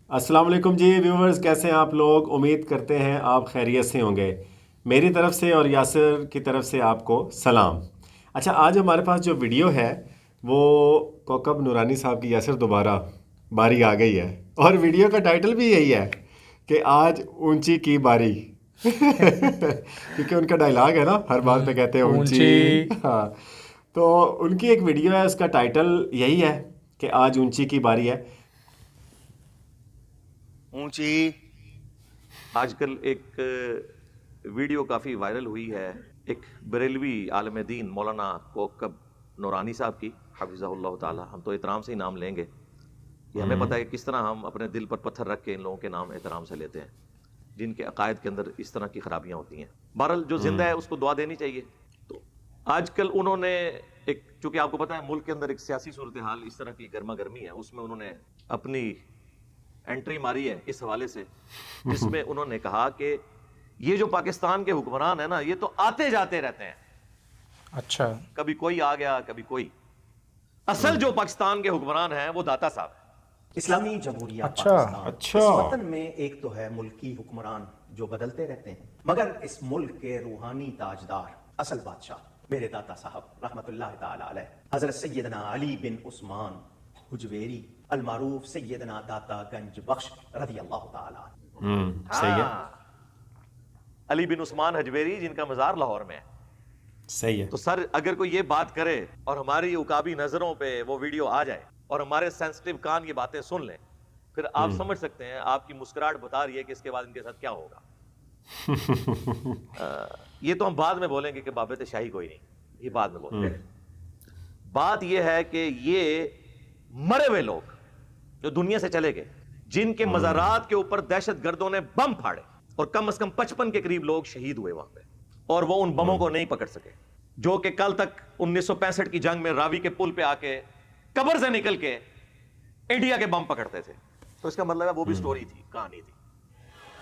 السلام علیکم جی ویورز، کیسے ہیں آپ لوگ؟ امید کرتے ہیں آپ خیریت سے ہوں گے۔ میری طرف سے اور یاسر کی طرف سے آپ کو سلام۔ اچھا، آج ہمارے پاس جو ویڈیو ہے وہ کوکب نورانی صاحب کی یاسر دوبارہ باری آ گئی ہے، اور ویڈیو کا ٹائٹل بھی یہی ہے کہ آج اونچی کی باری کیونکہ ان کا ڈائلاگ ہے نا، ہر بات پہ کہتے ہیں اونچی اونچی۔ ہاں، تو ان کی ایک ویڈیو ہے، اس کا ٹائٹل یہی ہے کہ آج اونچی کی باری ہے۔ اونچی آج کل ایک ویڈیو کافی وائرل ہوئی ہے، ایک بریلوی عالم دین مولانا کوکب نورانی صاحب کی، حفظہ اللہ تعالی۔ ہم تو احترام سے ہی نام لیں گے کہ ہمیں پتہ ہے کہ کس طرح ہم اپنے دل پر پتھر رکھ کے ان لوگوں کے نام احترام سے لیتے ہیں جن کے عقائد کے اندر اس طرح کی خرابیاں ہوتی ہیں۔ بہرحال جو زندہ ہے اس کو دعا دینی چاہیے۔ تو آج کل انہوں نے ایک، چونکہ آپ کو پتہ ہے ملک کے اندر ایک سیاسی صورتحال اس طرح کی گرما گرمی ہے، اس میں انہوں نے اپنی انٹری ماری ہے اس حوالے سے، جس میں انہوں نے کہا کہ یہ جو پاکستان کے حکمران ہیں نا، یہ تو آتے جاتے رہتے ہیں، اچھا کبھی کوئی آ گیا کبھی کوئی۔ اصل جو پاکستان کے حکمران ہیں وہ داتا صاحب ہیں۔ اسلامی جمہوریہ اچھا پاکستان، اچھا اس وطن میں ایک تو ہے ملکی حکمران جو بدلتے رہتے ہیں، مگر اس ملک کے روحانی تاجدار، اصل بادشاہ میرے داتا صاحب رحمت اللہ تعالی علیہ حضرت سیدنا علی بن عثمان حجویری المعروف سیدنا داتا گنج بخش رضی اللہ تعالی عنہ۔ صحیح ہے، علی بن عثمان حجویری جن کا مزار لاہور میں ہے۔ صحیح ہے۔ تو سر اگر کوئی یہ بات کرے اور ہماری عقابی نظروں پہ وہ ویڈیو آ جائے اور ہمارے سینسٹیو کان یہ باتیں سن لیں، پھر آپ سمجھ سکتے ہیں، آپ کی مسکراہٹ بتا رہی ہے کہ اس کے بعد ان کے ساتھ کیا ہوگا۔ یہ تو ہم بعد میں بولیں گے کہ بابت شاہی کوئی نہیں، یہ بعد میں بولیں گے۔ بات یہ ہے کہ یہ مرے ہوئے لوگ جو دنیا سے چلے گئے، جن کے مزارات کے اوپر دہشت گردوں نے بم پھاڑے اور کم از کم 55 کے قریب لوگ شہید ہوئے وہاں پہ، اور وہ ان بموں کو نہیں پکڑ سکے، جو کہ کل تک 1965 کی جنگ میں راوی کے پل پہ آ کے قبر سے نکل کے انڈیا کے بم پکڑتے تھے۔ تو اس کا مطلب ہے وہ بھی سٹوری تھی، کہانی تھی۔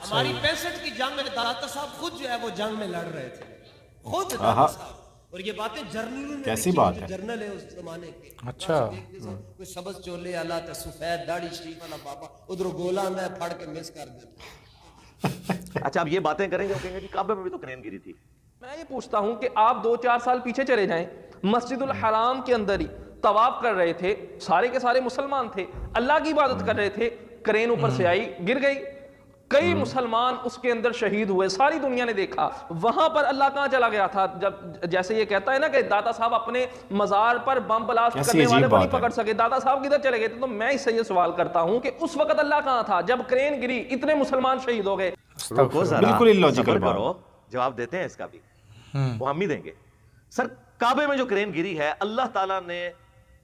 ہماری 65 کی جنگ میں داتا صاحب خود جو ہے وہ جنگ میں لڑ رہے تھے، خود داتا صاحب۔ اور یہ باتیں جرنل کیسی بات ہے؟ جرنل ہے اس زمانے کے۔ اچھا کوئی سبز چولے والا تے سفید داڑھی شریف والا بابا ادھر گولا میں پھڑ کے مس کر دیتا۔ اچھا اب یہ باتیں کریں گے وہ کہیں گے کہ کعبے میں بھی تو کرین گری تھی۔ میں یہ پوچھتا ہوں کہ آپ 2-4 سال پیچھے چلے جائیں، مسجد الحرام کے اندر ہی طواف کر رہے تھے، سارے کے سارے مسلمان تھے، اللہ کی عبادت کر رہے تھے، کرین اوپر سے آئی گر گئی، کئی مسلمان اس کے اندر شہید ہوئے، ساری دنیا نے دیکھا۔ وہاں پر اللہ کہاں چلا گیا تھا؟ جب جیسے یہ کہتا ہے نا کہ داتا صاحب اپنے مزار پر بم بلاسٹ کیسی کرنے والے عجیب کو نہیں بات ہے۔ پکڑ سکے، داتا صاحب کدھر چلے گئے تھے؟ تو میں اس سے یہ سوال کرتا ہوں کہ اس وقت اللہ کہاں تھا جب کرین گری، اتنے مسلمان شہید ہو گئے؟ رکو ذرا، بالکل illogical صبر بات۔ کرو، جواب دیتے ہیں اس کا بھی، وہ ہم ہی دیں گے۔ سر کعبے میں جو کرین گری ہے، اللہ تعالیٰ نے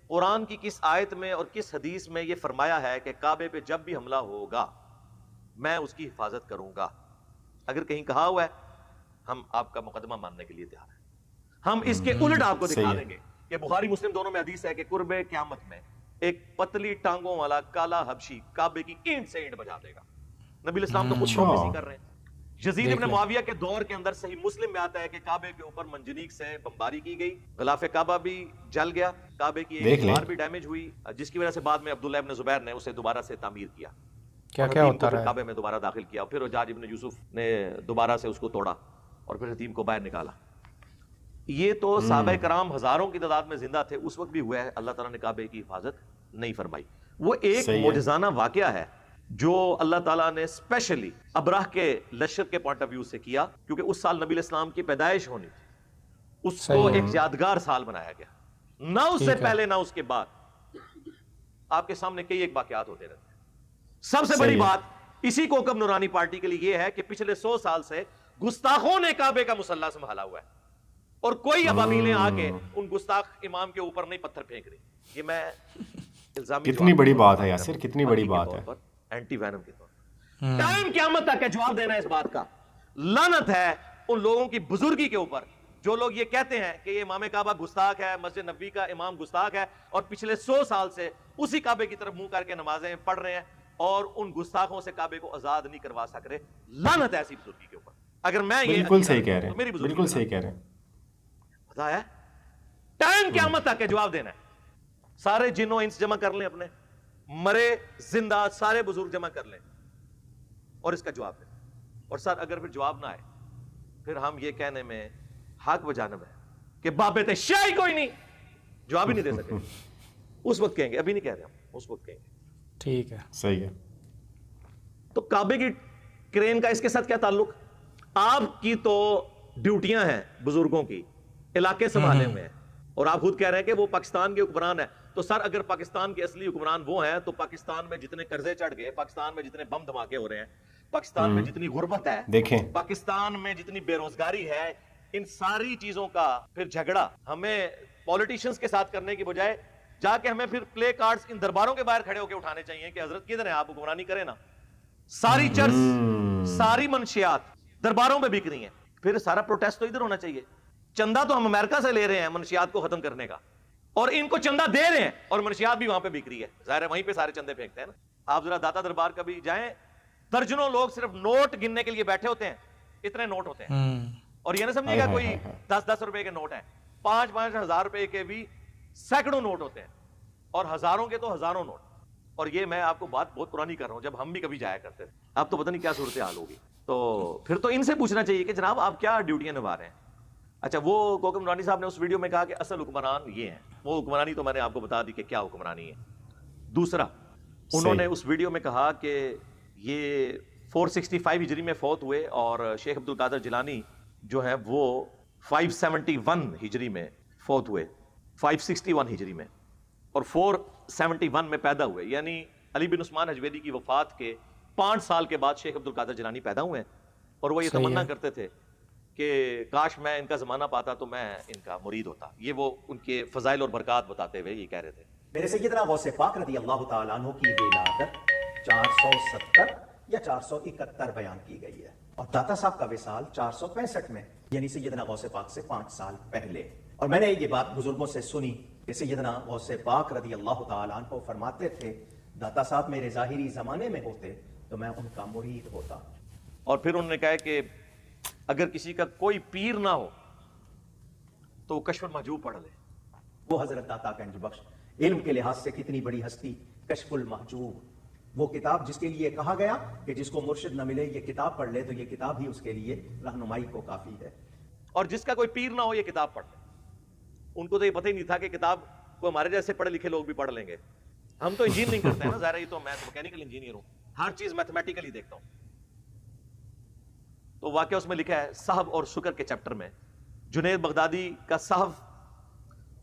قرآن کی کس آیت میں اور کس حدیث میں یہ فرمایا ہے کہ کعبے پہ جب بھی حملہ ہوگا میں اس کی حفاظت کروں گا؟ اگر کہیں کہا ہوا ہے، ہم آپ کا مقدمہ ماننے کے لیے تیار ہیں۔ ہم اس کے الٹ آپ کو دکھا صحیح ہے۔ دیں گے کہ بخاری مسلم دونوں میں حدیث ہے کہ قرب قیامت میں ایک پتلی ٹانگوں والا کالا حبشی کعبے کی اینٹ سے اینٹ بجا دے گا۔ نبی الاسلام تو خود اچھا۔ پروفیسی کر رہے ہیں۔ یزید دیکھ ابن لیں۔ معاویہ کے دور کے اندر صحیح مسلم میں آتا ہے کہ کعبے کے اوپر منجنیق سے بمباری کی گئی، غلاف کعبہ بھی جل گیا، کعبے کی ایک دیکھ لیں۔ دیوار بھی ڈیمیج ہوئی، جس کی وجہ سے بعد میں عبداللہ ابن زبیر نے اسے دوبارہ سے تعمیر کیا، کیا اور کیا حتیم ہوتا کو پھر رہا ہے؟ کعبے میں دوبارہ داخل کیا، پھر حجاج ابن یوسف نے دوبارہ سے اس کو توڑا اور پھر حتیم کو باہر نکالا۔ یہ تو صحابہ کرام ہزاروں کی تعداد میں زندہ تھے، اس وقت بھی ہوا ہے، اللہ تعالیٰ نے کعبے کی حفاظت نہیں فرمائی۔ وہ ایک صحیح ہے۔ معجزانہ واقعہ ہے جو اللہ تعالیٰ نے اسپیشلی ابراہ کے لشکر کے پوائنٹ آف ویو سے کیا، کیونکہ اس سال نبی الاسلام کی پیدائش ہونی تھی، اس کو صحیح ہے۔ ایک یادگار سال بنایا گیا، نہ اس سے ٹھیک ہے۔ پہلے نہ اس کے بعد۔ آپ کے سامنے کئی ایک واقعات ہوتے رہتے ہیں۔ سب سے صحیح بڑی ہے۔ بات اسی کوکب نورانی پارٹی کے لیے یہ ہے کہ پچھلے 100 سال سے گستاخوں نے کعبے کا مصلی سنبھالا ہوا ہے، اور کوئی ابابیلیں آ کے ان گستاخ امام کے اوپر نہیں پتھر پھینک رہی۔ یہ میں الزامی کتنی بڑی بات ہے یاسر، کتنی بڑی بات ہے۔ اینٹی وینم کے طور پر ٹائم قیامت تک ہے جواب دینا ہے اس بات کا۔ لعنت ہے ان لوگوں کی بزرگی کے اوپر جو لوگ یہ کہتے ہیں کہ یہ امام کعبہ گستاخ ہے، مسجد نبوی کا امام گستاخ ہے، اور پچھلے 100 سال سے اسی کعبے کی طرف منہ کر کے نمازیں پڑھ رہے ہیں اور ان گستاخوں سے کعبے کو آزاد نہیں کروا سک رہے۔ لعنت ہے ایسی بزرگی کے اوپر۔ اگر میں یہ بالکل صحیح کہہ رہے تو میری ہیں، بزرگی بالکل کے صحیح کہہ رہے ہیں۔ پتا ہے ٹائم قیامت تک ہے جواب دینا ہے۔ سارے جنوں انس جمع کر لیں اپنے، مرے زندہ سارے بزرگ جمع کر لیں اور اس کا جواب دیں. اور سر اگر پھر جواب نہ آئے پھر ہم یہ کہنے میں حق بجانب ہے کہ بابت شاہی کوئی نہیں, جواب ہی نہیں دے سکے. اس وقت کہیں گے, ابھی نہیں کہہ رہے ہم, اس وقت کہیں گے. ٹھیک ہے, صحیح ہے. تو کعبے کی کرین کا اس کے ساتھ کیا تعلق؟ آپ کی تو ڈیوٹیاں ہیں بزرگوں کی, علاقے سنبھالے ہوئے ہیں, اور آپ خود کہہ رہے ہیں کہ وہ پاکستان کے حکمران ہیں. تو سر اگر پاکستان کے اصلی حکمران وہ ہیں تو پاکستان میں جتنے قرضے چڑھ گئے, پاکستان میں جتنے بم دھماکے ہو رہے ہیں, پاکستان میں جتنی غربت ہے, دیکھیں پاکستان میں جتنی بے روزگاری ہے, ان ساری چیزوں کا پھر جھگڑا ہمیں پولیٹیشنز کے ساتھ کرنے کی بجائے جا کے ہمیں پھر پلے کارڈز ان درباروں کے باہر کھڑے ہو کے اٹھانے چاہیے کہ حضرت کدھر ہیں آپ, حکمرانی کریں نا. ساری چرچ ساری منشیات درباروں میں بک رہی ہیں, پھر سارا پروٹیسٹ تو ادھر ہونا چاہیے. چندہ تو ہم امریکہ سے لے رہے ہیں منشیات کو ختم کرنے کا, اور ان کو چندہ دے رہے ہیں اور منشیات بھی وہاں پہ بک رہی ہے. ظاہر ہے وہیں پہ سارے چندے پھینکتے ہیں نا. آپ ذرا داتا دربار کبھی جائیں, درجنوں لوگ صرف نوٹ گننے کے لیے بیٹھے ہوتے ہیں, اتنے نوٹ ہوتے ہیں. اور یہ نہ سمجھے گا کوئی 10-10 روپے کے نوٹ ہیں, 5-5 ہزار روپے کے بھی سینکڑوں نوٹ ہوتے ہیں, اور ہزاروں کے تو ہزاروں نوٹ. اور یہ میں آپ کو بات بہت پرانی کر رہا ہوں, جب ہم بھی کبھی جایا کرتے تھے. اب تو پتہ نہیں کیا صورتحال ہوگی. تو پھر تو ان سے پوچھنا چاہیے کہ جناب آپ کیا ڈیوٹیاں نبھا رہے ہیں. اچھا, وہ کوکم نورانی صاحب نے اس ویڈیو میں کہا کہ اصل حکمران یہ ہیں. وہ حکمرانی تو میں نے آپ کو بتا دی کہ کیا حکمرانی ہے. دوسرا, انہوں نے اس ویڈیو میں کہا کہ یہ 465 ہجری میں فوت ہوئے اور شیخ عبد القادر جیلانی جو ہیں وہ 571 ہجری میں فوت ہوئے, 561 ہجری میں, اور 471 میں پیدا ہوئے. یعنی علی بن عثمان حجویری کی وفات کے 5 سال کے بعد شیخ عبد القادر جیلانی پیدا ہوئے ہیں. اور وہ یہ تمنا کرتے تھے کہ کاش میں ان کا زمانہ پاتا تو میں ان کا مرید ہوتا. یہ وہ ان کے فضائل اور برکات بتاتے ہوئے یہ کہہ رہے تھے. میرے سیدنا غوث پاک رضی اللہ تعالیٰ عنہ کی ولادت 470 یا 471 بیان کی گئی ہے, اور داتا صاحب کا وصال 465 میں, یعنی سیدنا غوث پاک سے 5 سال پہلے. اور میں نے یہ بات بزرگوں سے سنی کہ سیدنا غوث پاک رضی اللہ تعالیٰ عنہ فرماتے تھے داتا صاحب میرے ظاہری زمانے میں ہوتے تو میں ان کا مرید ہوتا. اور پھر انہوں نے کہا کہ اگر کسی کا کوئی پیر نہ ہو تو وہ کشف المحجوب پڑھ لے. وہ حضرت داتا گنج بخش علم کے لحاظ سے کتنی بڑی ہستی, کشف المحجوب, وہ کتاب جس کے لیے کہا گیا کہ جس کو مرشد نہ ملے یہ کتاب پڑھ لے تو یہ کتاب ہی اس کے لیے رہنمائی کو کافی ہے. اور جس کا کوئی پیر نہ ہو یہ کتاب پڑھ لے. ان کو تو یہ پتہ ہی نہیں تھا کہ کتاب کو ہمارے جیسے پڑھے لکھے لوگ بھی پڑھ لیں گے. ہم تو انجینئرنگ کرتے ہیں نا, ظاہر ہے, یہ تو میں میکینیکل انجینئر ہوں, ہر چیز میتھمیٹیکلی دیکھتا ہوں. تو واقعہ اس میں لکھا ہے صحف اور شکر کے چیپٹر میں, جنید بغدادی کا صحف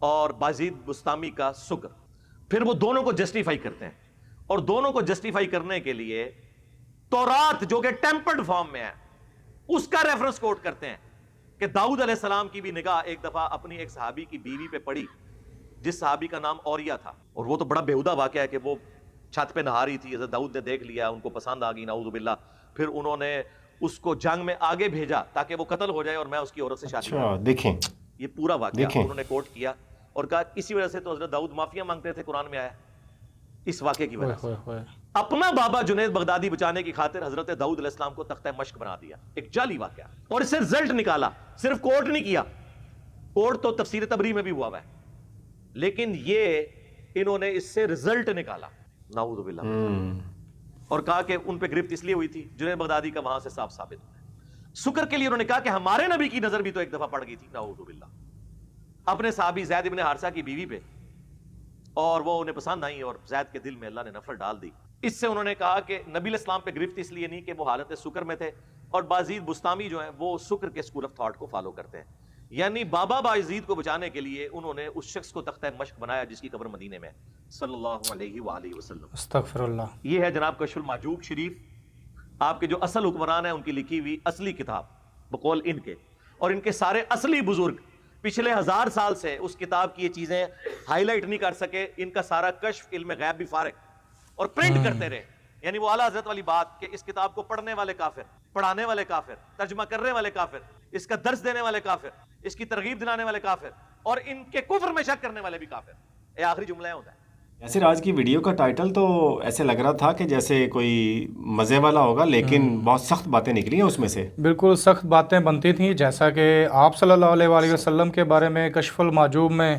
اور بازید بستامی کا شکر. پھر وہ دونوں کو جسٹیفائی کرتے ہیں, اور دونوں کو جسٹیفائی کرنے کے لیے تورات جو کہ ٹیمپرڈ فارم میں ہے اس کا ریفرنس کوٹ کرتے ہیں کہ داؤد علیہ السلام کی بھی نگاہ ایک دفعہ اپنی ایک صحابی کی بیوی پہ پڑی جس صحابی کا نام اوریا تھا. اور وہ تو بڑا بیہودہ واقعہ ہے کہ وہ چھت پہ نہا رہی تھی, حضرت داؤد نے دیکھ لیا, ان کو پسند آ گئی, نعوذ باللہ. پھر انہوں نے اس کو جنگ میں آگے بھیجا تاکہ وہ قتل ہو جائے اور میں اس کی عورت سے شادی کروں. دیکھیں یہ پورا واقعہ انہوں نے کوٹ کیا اور کہا اسی وجہ سے تو حضرت داؤد معافیاں مانگتے تھے, قرآن میں آیا اس واقعے کی وجہ سے. اپنا بابا جنید بغدادی بچانے کی خاطر حضرت داؤد علیہ السلام کو تختہ مشق بنا دیا, ایک جعلی واقعہ, اور اس سے رزلٹ نکالا. صرف کوٹ نہیں کیا, کوٹ تو تفسیر تبری میں بھی ہوا ہے, لیکن یہ انہوں نے اس سے رزلٹ نکالا, نعوذ باللہ, اور کہا کہ ان پہ گرفت اس لیے ہوئی تھی جنید بغدادی کا وہاں سے صاف ثابت ہوتا ہے. شکر کے لیے انہوں نے کہا کہ ہمارے نبی کی نظر بھی تو ایک دفعہ پڑ گئی تھی, نعوذ باللہ, اپنے صحابی زید ابن حارثہ کی بیوی پہ, اور وہ انہیں پسند آئی اور زید کے دل میں اللہ نے نفرت ڈال دی. اس سے انہوں نے کہا کہ نبی علیہ السلام پہ گرفت اس لیے نہیں کہ وہ حالت شکر میں تھے, اور بازید بستامی جو ہیں وہ شکر کے اسکول آف تھاٹ کو فالو کرتے ہیں. یعنی بابا بازید کو بچانے کے لیے انہوں نے اس شخص کو تختہ مشق بنایا جس کی قبر مدینے میں, صلی اللہ علیہ وآلہ وسلم. استغفر اللہ. یہ ہے جناب کشف المحجوب شریف, آپ کے جو اصل حکمران ہیں ان کی لکھی ہوئی اصلی کتاب بقول ان کے, اور ان کے سارے اصلی بزرگ پچھلے 1000 سال سے اس کتاب کی یہ چیزیں ہائی لائٹ نہیں کر سکے. ان کا سارا کشف علم غیب بھی فارغ, اور پرنٹ کرتے رہے. یعنی وہ اعلیٰ حضرت والی بات کہ اس کتاب کو پڑھنے والے کافر, پڑھانے والے کافر, ترجمہ کرنے والے کافر, اس کا درس دینے والے کافر, اس کی ترغیب دلانے والے کافر, اور ان کے کفر میں شک کرنے والے بھی کافر. یہ آخری جملہ ہوتا ہے. یاسر, آج کی ویڈیو کا ٹائٹل تو ایسے لگ رہا تھا کہ جیسے کوئی مزے والا ہوگا, لیکن بہت سخت باتیں نکلی ہیں اس میں سے. بالکل سخت باتیں بنتی تھیں, جیسا کہ آپ صلی اللہ علیہ وآلہ وسلم کے بارے میں کشف المحجوب میں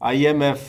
IMF